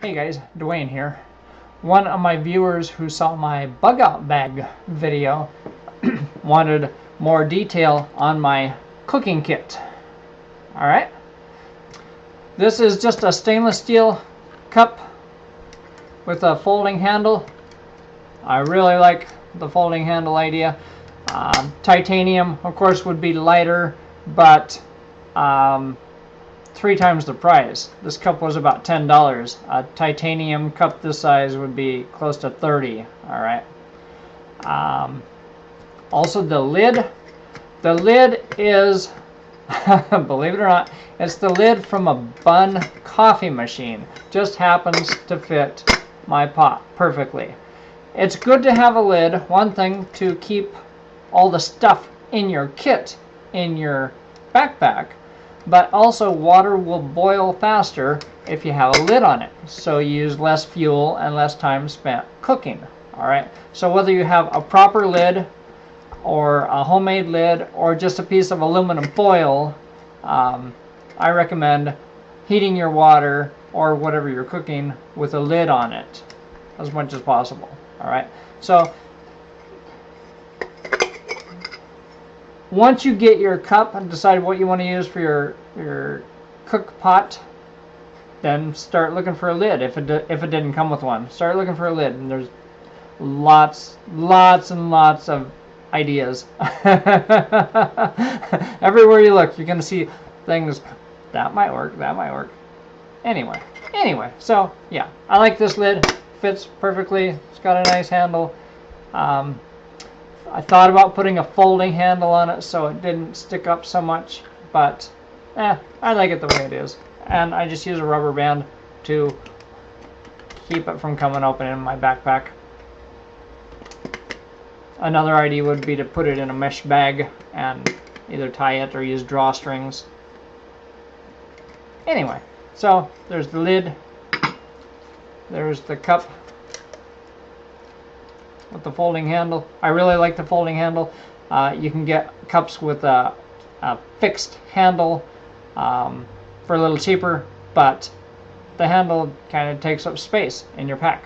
Hey guys, Dwayne here. One of my viewers who saw my bug out bag video wanted more detail on my cooking kit. Alright, this is just a stainless steel cup with a folding handle. I really like the folding handle idea. Titanium, of course, would be lighter, but 3 times the price. This cup was about $10. A titanium cup this size would be close to $30. All right. Also, the lid. The lid is, believe it or not, it's the lid from a Bunn coffee machine. Just happens to fit my pot perfectly. It's good to have a lid. One thing, to keep all the stuff in your kit in your backpack. But also, water will boil faster if you have a lid on it. So you use less fuel and less time spent cooking. Alright, so whether you have a proper lid or a homemade lid or just a piece of aluminum foil, I recommend heating your water or whatever you're cooking with a lid on it as much as possible. Alright, so once you get your cup and decide what you want to use for your cook pot, then start looking for a lid. If it didn't come with one, start looking for a lid. And there's lots and lots of ideas. Everywhere you look, you're gonna see things that might work. That might work. Anyway, so yeah, I like this lid. Fits perfectly. It's got a nice handle. I thought about putting a folding handle on it so it didn't stick up so much, but I like it the way it is. And I just use a rubber band to keep it from coming open in my backpack. Another idea would be to put it in a mesh bag and either tie it or use drawstrings. Anyway, so there's the lid. There's the cup with the folding handle. I really like the folding handle. You can get cups with a fixed handle for a little cheaper, but the handle kind of takes up space in your pack.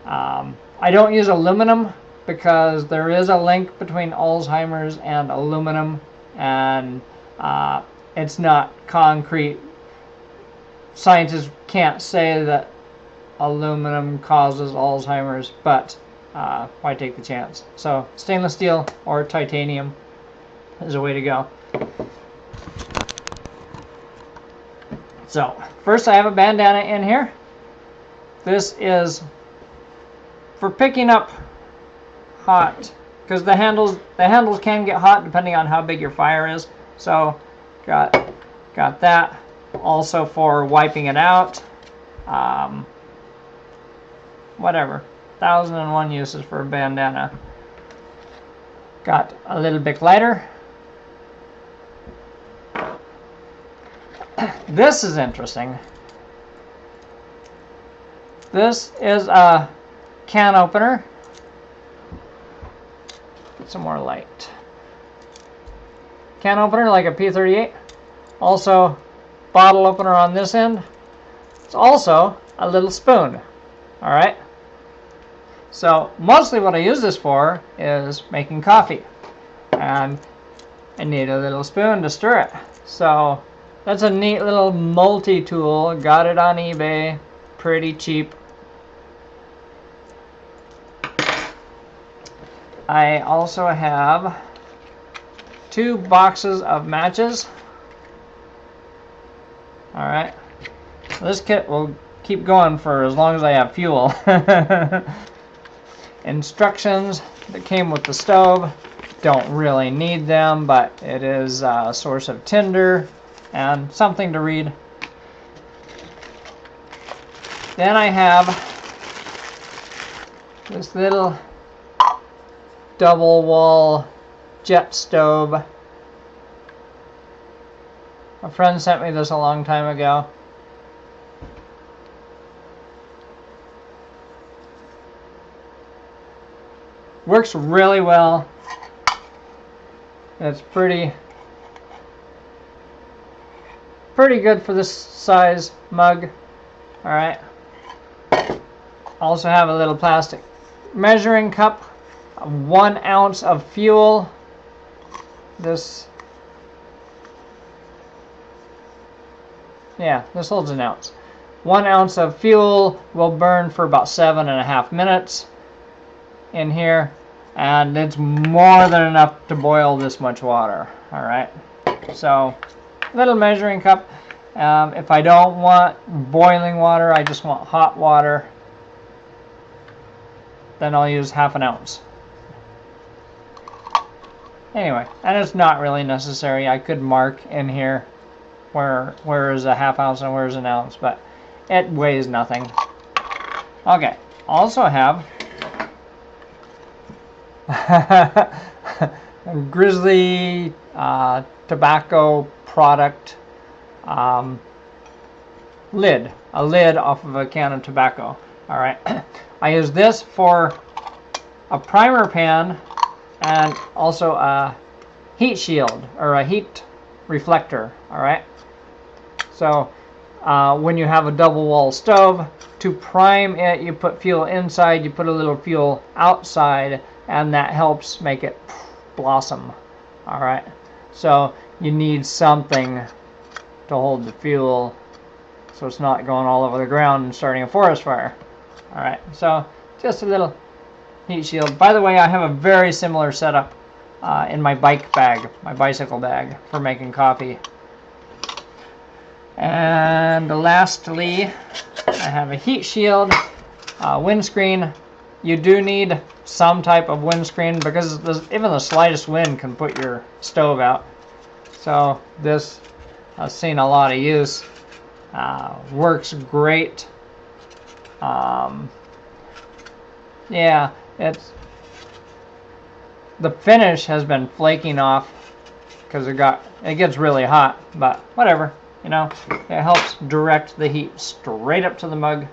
I don't use aluminum because there is a link between Alzheimer's and aluminum, and it's not concrete. Scientists can't say that aluminum causes Alzheimer's, but why take the chance? So stainless steel or titanium is a way to go. So first, I have a bandana in here. This is for picking up hot, because the handles can get hot depending on how big your fire is. So got that. Also for wiping it out. Whatever. 1,001 uses for a bandana. Got a little Bic lighter. This is interesting. This is a can opener. Get some more light. Can opener like a P38. Also, bottle opener on this end. It's also a little spoon. Alright. So mostly what I use this for is making coffee, and I need a little spoon to stir it. So that's a neat little multi-tool. Got it on eBay, pretty cheap. I also have 2 boxes of matches. Alright, this kit will keep going for as long as I have fuel. Instructions that came with the stove. Don't really need them, but it is a source of tinder and something to read. Then I have this little double wall jet stove. A friend sent me this a long time ago. Works really well. It's pretty good for this size mug. Alright. Also have a little plastic measuring cup, 1 ounce of fuel. This holds an ounce. 1 ounce of fuel will burn for about 7.5 minutes in here, and it's more than enough to boil this much water. All right, so little measuring cup. If I don't want boiling water, I just want hot water, then I'll use 1/2 ounce. Anyway, and it's not really necessary. I could mark in here where is a 1/2 ounce and where is an ounce, but it weighs nothing. Okay, also have Grizzly tobacco product lid, a lid off of a can of tobacco. All right, I use this for a primer pan and also a heat shield or a heat reflector. All right, so when you have a double wall stove, to prime it, you put fuel inside, you put a little fuel outside, and that helps make it blossom. All right, so you need something to hold the fuel so it's not going all over the ground and starting a forest fire. All right, so just a little heat shield. By the way, I have a very similar setup in my bike bag, my bicycle bag, for making coffee. And lastly, I have a heat shield, windscreen. You do need some type of windscreen because even the slightest wind can put your stove out. So this I've seen a lot of use. Works great. Yeah, the finish has been flaking off because it gets really hot, but whatever, you know, it helps direct the heat straight up to the mug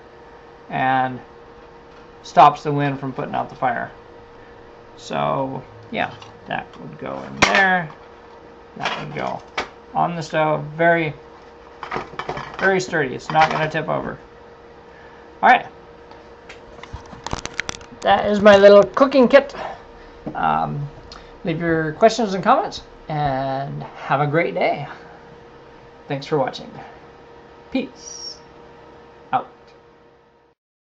and stops the wind from putting out the fire. So yeah, that would go in there, that would go on the stove. Very, very sturdy. It's not going to tip over. All right, that is my little cooking kit. Leave your questions and comments, and have a great day. Thanks for watching. Peace.